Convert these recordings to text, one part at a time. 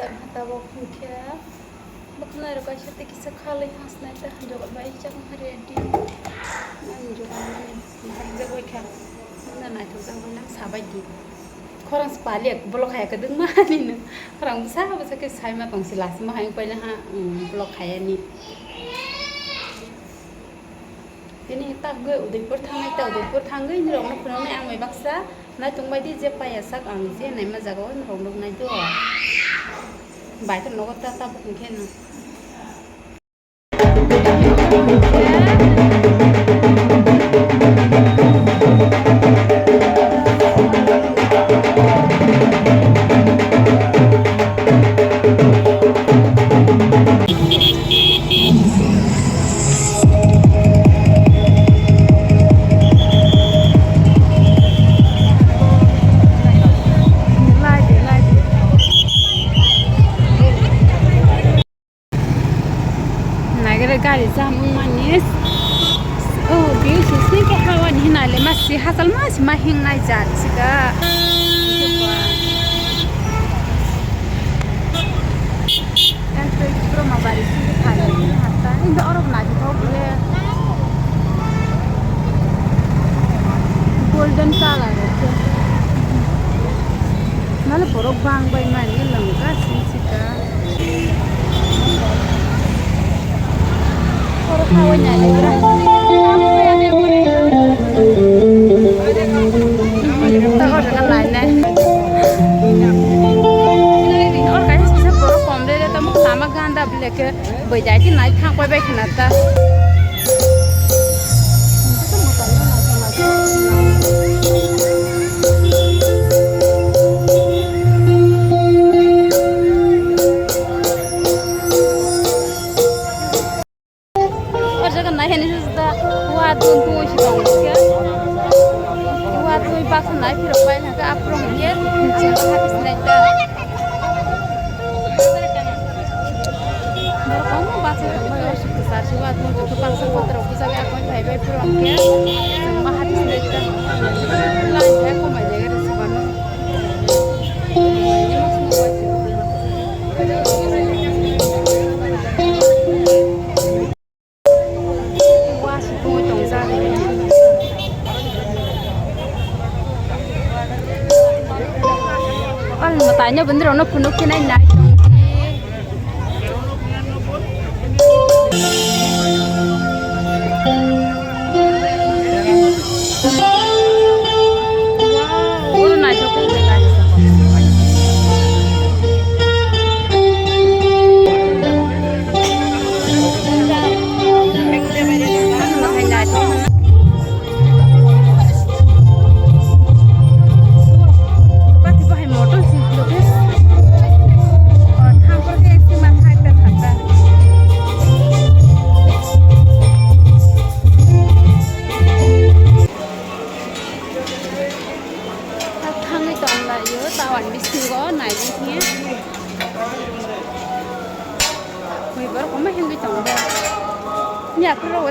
sang hatawa khukia bakna ro kaisa te kisa khalai hasna ta jogot bai chang ready man jogan bhagja goi kha na na thu jang nam sabai di khorang spaliak blok khaya ka dung ma ni na khorang sa ba sa ke sai ma tong silas ma hai pai na ha blok khaya ni ini tak gue Udaipur thangai ni rong na phuna ang mai baksa na tungbai di je pa ya sak ang je nai ma jaga on rong dong nai do bai ta no ta ta buk khen na गाड़ी जाम manis oh biu sini ke hawan hina le masih hasal masih mahing nai jar sika itu pro mabari sini khali hatta inda orang naji tau boleh golden color itu malah borok bang bay mani lengkap sika kawannya legra tak ada dengan lainnya ini orang kaya sisa baru komde dia tamu sama ganda beli ke berjadi naik hang kau baik nata tanya bener ono punukin aja naik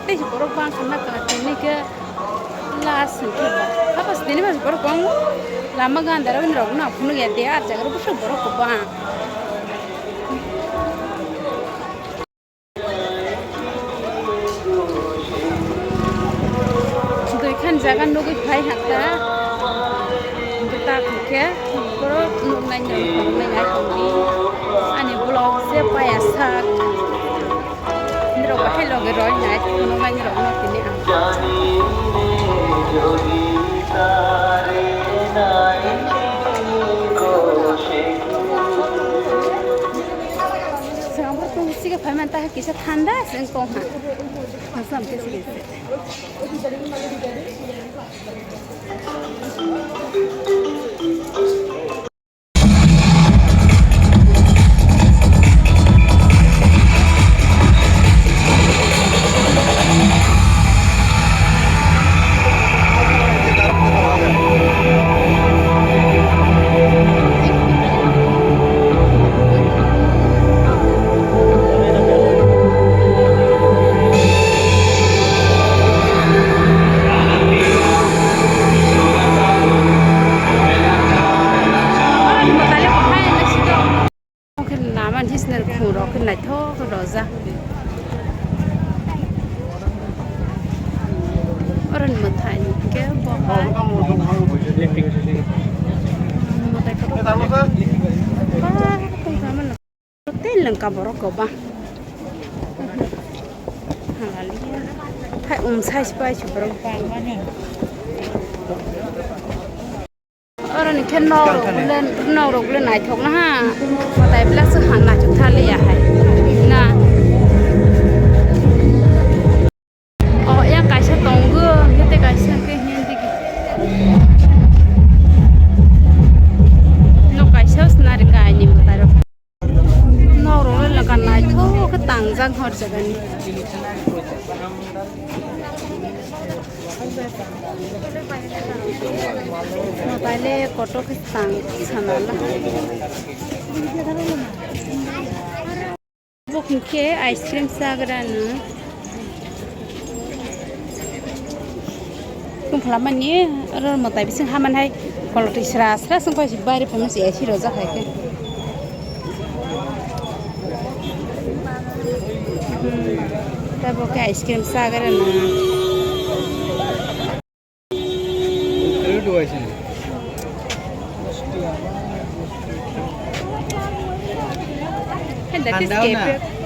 Teh baru bang karena ini ke las itu apa sih ini baru bang lama kan darah ini orang nak punya dia aja kalau bukan baru bang itu kan jangan nunggu bayi hatta kita ke baru nunggu nanya kami ani blog siapa ya sak bahaya loge roy naik kuno main rok no kini am sekarang tuh sih ke paman tah kisah tanda sengkong ha asam kisah roza orang mutai ke bohai mutai ko tên lengkap borok ko ba halalia hai sai spai borok orang ni kan nau bulan naik thok na ha mutai belas sehan na chuk thali ya hai na oh yang kai sa tong gu kete kai sa ke hin dik no kai sa snar kai ni mutai ro nau ro la kan naik thok ke tang jang hor jaga ni pale koto ke tang sanala booking ke ice cream sagrana kum phalaman ni ro matai bising haman hai quality sra sung pa bare famous esi roza khai ke tabo ke ice cream sagrana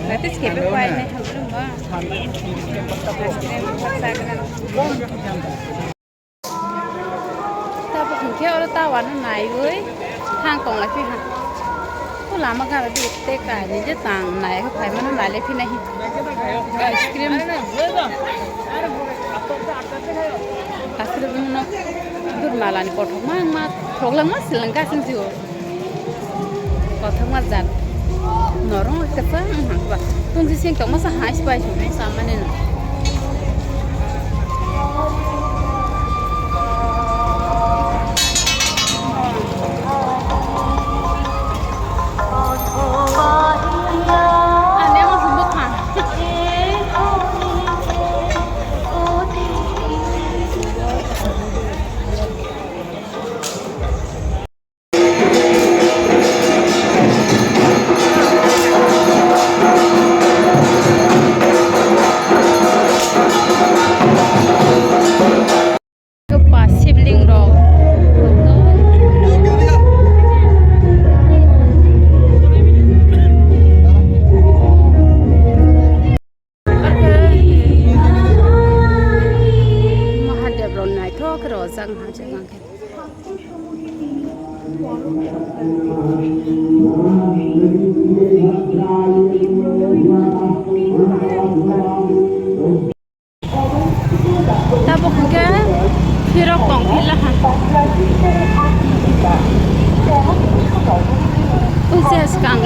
that is kepe quite ne thangrum ba ta bo khke ora ta wan nai oi thang kong la phi ha ko la ma ga bi te ka ni je tang nai ko phai ma na le phi nahi ice cream asre no dur malani kothok ma thoglang ma silanga sin jiu kothok ma jan norong ke pa ba tung si sing tong ma sa hai spai chu sa ma ne tabo ke firok tong phila ha uses kang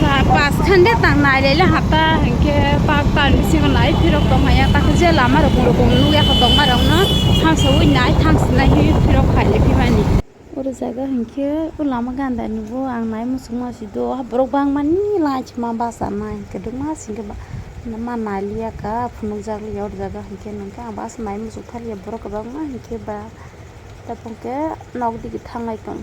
sa pas khande tang nai le la hata ke pak tan si nai firok tong ha ya ta je lama ro lu ya khotong ma rong na thang so wi nai thang s nai firok khai le phi mani ur jaga hinke ulama ganda ni bo ang nai musuma si do borok bang mani la chma ba sa nai ke dum ma sing ba nama nalia ka phunuk jagli yor jaga hinke nangka bas nai musuk thali borok bang ma hinke ba tapong ke nok di thangai tong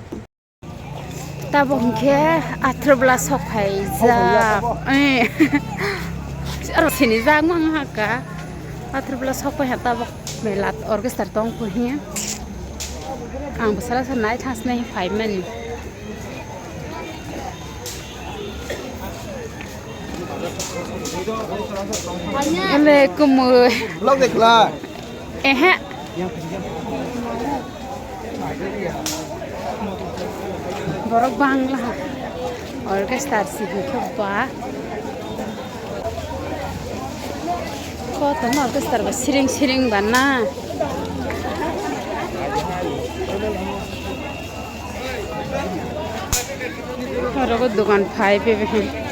tabong ke atrobla sokhai ja aro sini ja mang ha ka atrobla sokhai ha tabok melat orchestra tong ko hi ang basala sa nai thas nai phai man ale kumui log được là ha borok bangla orchestra sigi khba ko to orchestra ba siring bana oro dukan phai pe be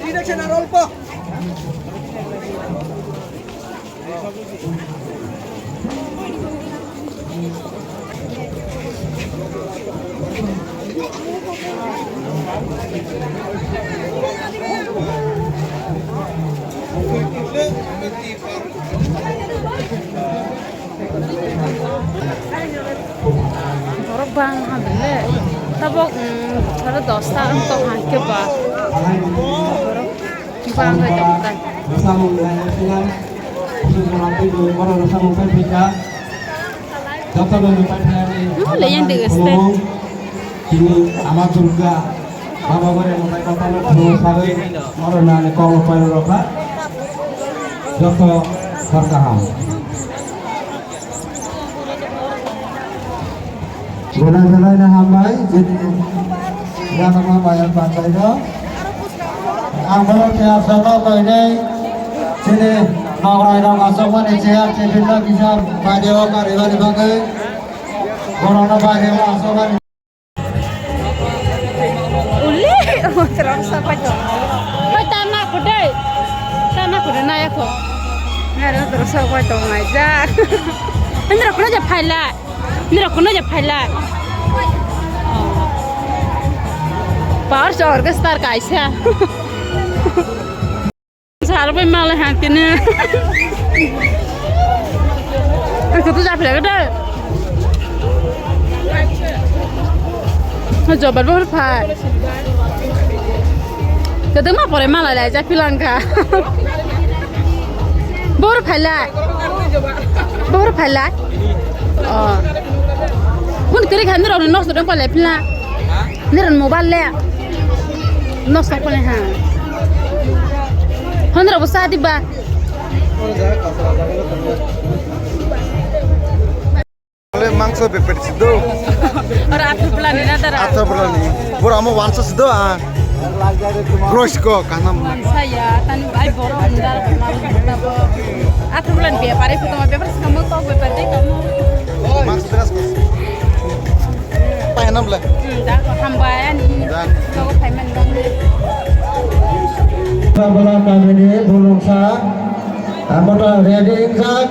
Reduction আর অল্প Borok bang hamile. Tabok thara 10 ta ang to hangke ba. Borok bang ga jongtai. Rasa menggunakan silang nanti dulu kalau rasa mungkin bisa dokter menyimpan dari Boleh yang di stand. kini amat juga bapak boleh mulai kota dulu sekali morona ne kalau payu roka dokter bertahan guna-guna na hambai jadi yang nama bayar pantai do ang mga kaya sana ko ini sini nongrai nong asok mana sehat sebila bisa badewa kariwa di bagai corona badewa asok mana Uli, terasa apa tu? Kau tanah kudai, naya ko. Nggak terasa apa tu ngajar. Ini aku naja pilot. Power orkestra kaisa. Salah malah hatinya. Aku tu jadi apa? Coba berapa? Kedua mah boleh malah aja bilang kah? Berapa lah? Oh, pun kiri kan orang nos orang boleh bilang, ni orang mobile le, nos tak boleh hang. Hendak besar di bah. Mangso beper sido. Orang apa bulan ini ada? Atau berani. Bor amo wansa sido ah. Grosko kanam. Saya tani ay boro andar kenal kita bo. Apa bulan biar pare foto mah beper kamu tahu beper deh kamu. Mangso beras kos. Payanam lah. Dah hambayan ini. Kau payment dong. Babala kami ini belum sah, apabila ready sah.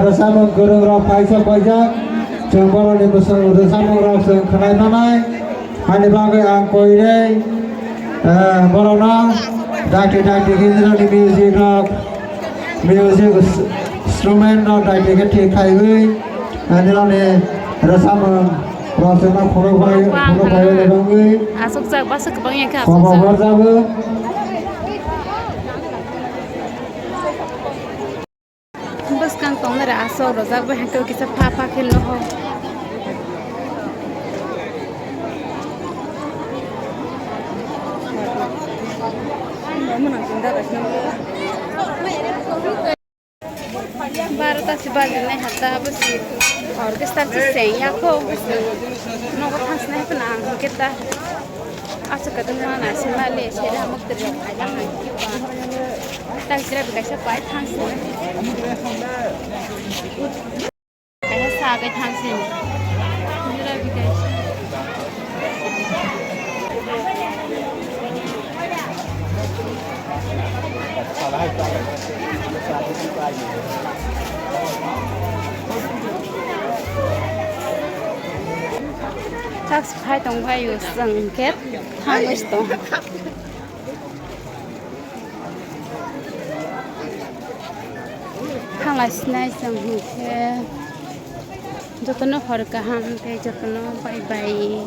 Bersama guru rok paisa pajak, jempol di besar bersama rok sekenai nanai, hani bagai angkoi ini, borona, daki hindra di music rock, music instrument rock daki ketik kayu, hani lani bersama rok sekenai pura kayu lebangi, Asok jak basa kebangnya kan. papa berjaga. Bas kang tong nara aso rozak ba hangko kisa papa khel no ho. Barata si balne hata basi orkestra si senya ko. No ko thas nahi panang kita. Asa kadang mana semale sera mak terjak aja hanki ba. Tak sira bikasa pai thas. Kaya sagai thangsin. Sira bikasa. Tak sepai tong bayu sengket hangus tong. Hangai snai sang hike. Jotono hor kaham te jotono bye bye.